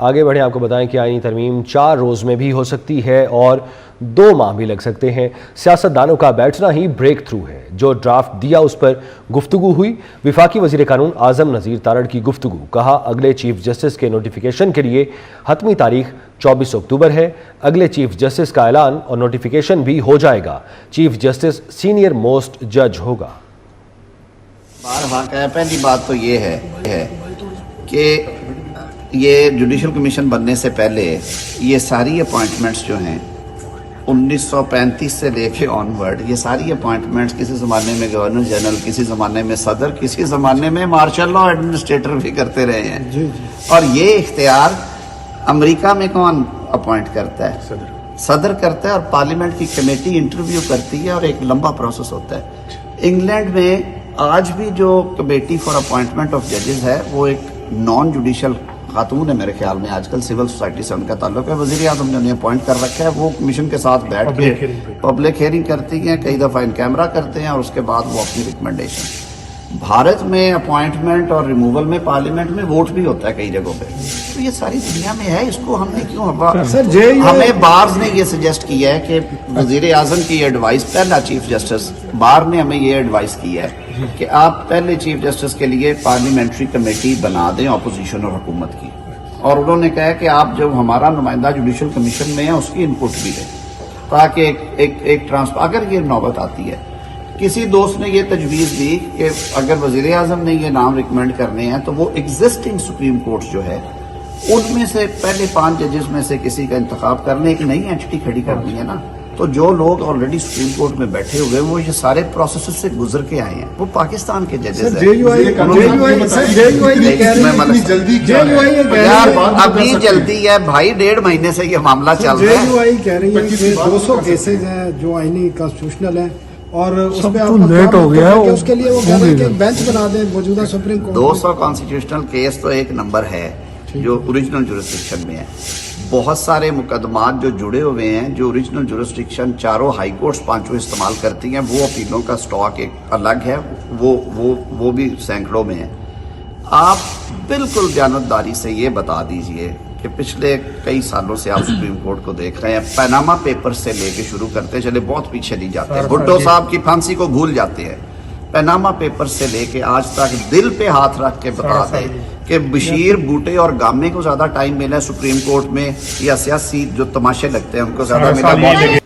آگے بڑھیں، آپ کو بتائیں کہ آئینی ترمیم 4 روز میں بھی ہو سکتی ہے اور 2 ماہ بھی لگ سکتے ہیں۔ سیاستدانوں کا بیٹھنا ہی بریک تھرو ہے۔ جو ڈرافٹ دیا اس پر گفتگو ہوئی۔ وفاقی وزیر قانون اعظم نذیر تارڑ کی گفتگو، کہا اگلے چیف جسٹس کے نوٹیفیکیشن کے لیے حتمی تاریخ 24 اکتوبر ہے۔ اگلے چیف جسٹس کا اعلان اور نوٹیفیکیشن بھی ہو جائے گا۔ چیف جسٹس سینئر موسٹ جج ہوگا۔ پہلی بات تو یہ ہے کہ یہ جوڈیشل کمیشن بننے سے پہلے یہ ساری اپوائنٹمنٹس جو ہیں 1935 سے لے کے آن ورڈ، یہ ساری اپوائنٹمنٹس کسی زمانے میں گورنر جنرل، کسی زمانے میں صدر، کسی زمانے میں مارشل لا ایڈمنسٹریٹر بھی کرتے رہے ہیں۔ اور یہ اختیار امریکہ میں کون اپوائنٹ کرتا ہے؟ صدر کرتا ہے، اور پارلیمنٹ کی کمیٹی انٹرویو کرتی ہے اور ایک لمبا پروسیس ہوتا ہے۔ انگلینڈ میں آج بھی جو کمیٹی فار اپوائنٹمنٹ آف ججز ہے وہ ایک نان جوڈیشل خاتون ہے، میرے خیال میں آج کل سول سوسائٹی سے ان کا تعلق ہے۔ وزیر اعظم نے انہیں اپوائنٹ کر رکھا ہے، وہ کمیشن کے ساتھ بیٹھ کے پبلک ہیئرنگ کرتی ہیں، کئی دفعہ ان کیمرہ کرتے ہیں، اور اس کے بعد وہ اپنی ریکمنڈیشن۔ بھارت میں اپوائنٹمنٹ اور ریموول میں پارلیمنٹ میں ووٹ بھی ہوتا ہے کئی جگہوں پہ، تو یہ ساری دنیا میں ہے۔ اس کو ہم نے کیوں ہمیں بارز نے یہ سجیسٹ کیا ہے کہ وزیر اعظم کی یہ ایڈوائس، پہلا چیف جسٹس بار نے ہمیں یہ ایڈوائس کی ہے کہ آپ پہلے چیف جسٹس کے لیے پارلیمنٹری کمیٹی بنا دیں اپوزیشن اور حکومت کی، اور انہوں نے کہا کہ آپ جب ہمارا نمائندہ جوڈیشل کمیشن میں ہے اس کی انپٹ بھی دیں، تاکہ ایک ٹرانسفر اگر یہ نوبت آتی ہے۔ کسی دوست نے یہ تجویز دی کہ اگر وزیر اعظم نے یہ نام ریکمینڈ کرنے ہیں تو وہ ایگزسٹنگ سپریم کورٹ جو ہے ان میں سے پہلے 5 ججز میں سے کسی کا انتخاب کرنے، ایک نئی اینٹی کھڑی کرنی ہے نا، تو جو لوگ آلریڈی سپریم کورٹ میں بیٹھے ہوئے وہ یہ سارے پروسیسز سے گزر کے آئے ہیں، وہ پاکستان کے ججز ہیں۔ یار ابھی جلدی ہے بھائی، 1.5 مہینے سے یہ معاملہ چل رہا ہے۔ کہہ رہی ہے کہ 200 کیسز ہیں جو آئینی کانسٹیٹیوشنل ہیں، اور اس میں لیٹ ہو گیا ہے، اس کے لیے وہ کہہ رہے ہیں کہ بینچ بنا دیں موجودہ سپریم کورٹ۔ 200 کانسٹیٹیوشنل کیس تو ایک نمبر ہے جو اوریجنل جورسڈکشن میں ہے۔ بہت سارے مقدمات جو جڑے ہوئے ہیں، جو اوریجنل جورسڈکشن چاروں ہائی کورٹس 5 استعمال کرتی ہیں، وہ اپیلوں کا سٹاک ایک الگ ہے، وہ بھی سینکڑوں میں ہے۔ آپ بالکل دیانتداری سے یہ بتا دیجئے کہ پچھلے کئی سالوں سے آپ سپریم کورٹ کو دیکھ رہے ہیں، پیناما پیپر سے لے کے شروع کرتے چلے بہت پیچھے نہیں جاتے، بھٹو صاحب کی پھانسی کو بھول جاتے ہیں، پیناما پیپر سے لے کے آج تک دل پہ ہاتھ رکھ کے بتا دیں کہ بشیر بوٹے اور گامے کو زیادہ ٹائم ملا ہے سپریم کورٹ میں، یا سیاسی جو تماشے لگتے ہیں ان کو زیادہ ملا ہے؟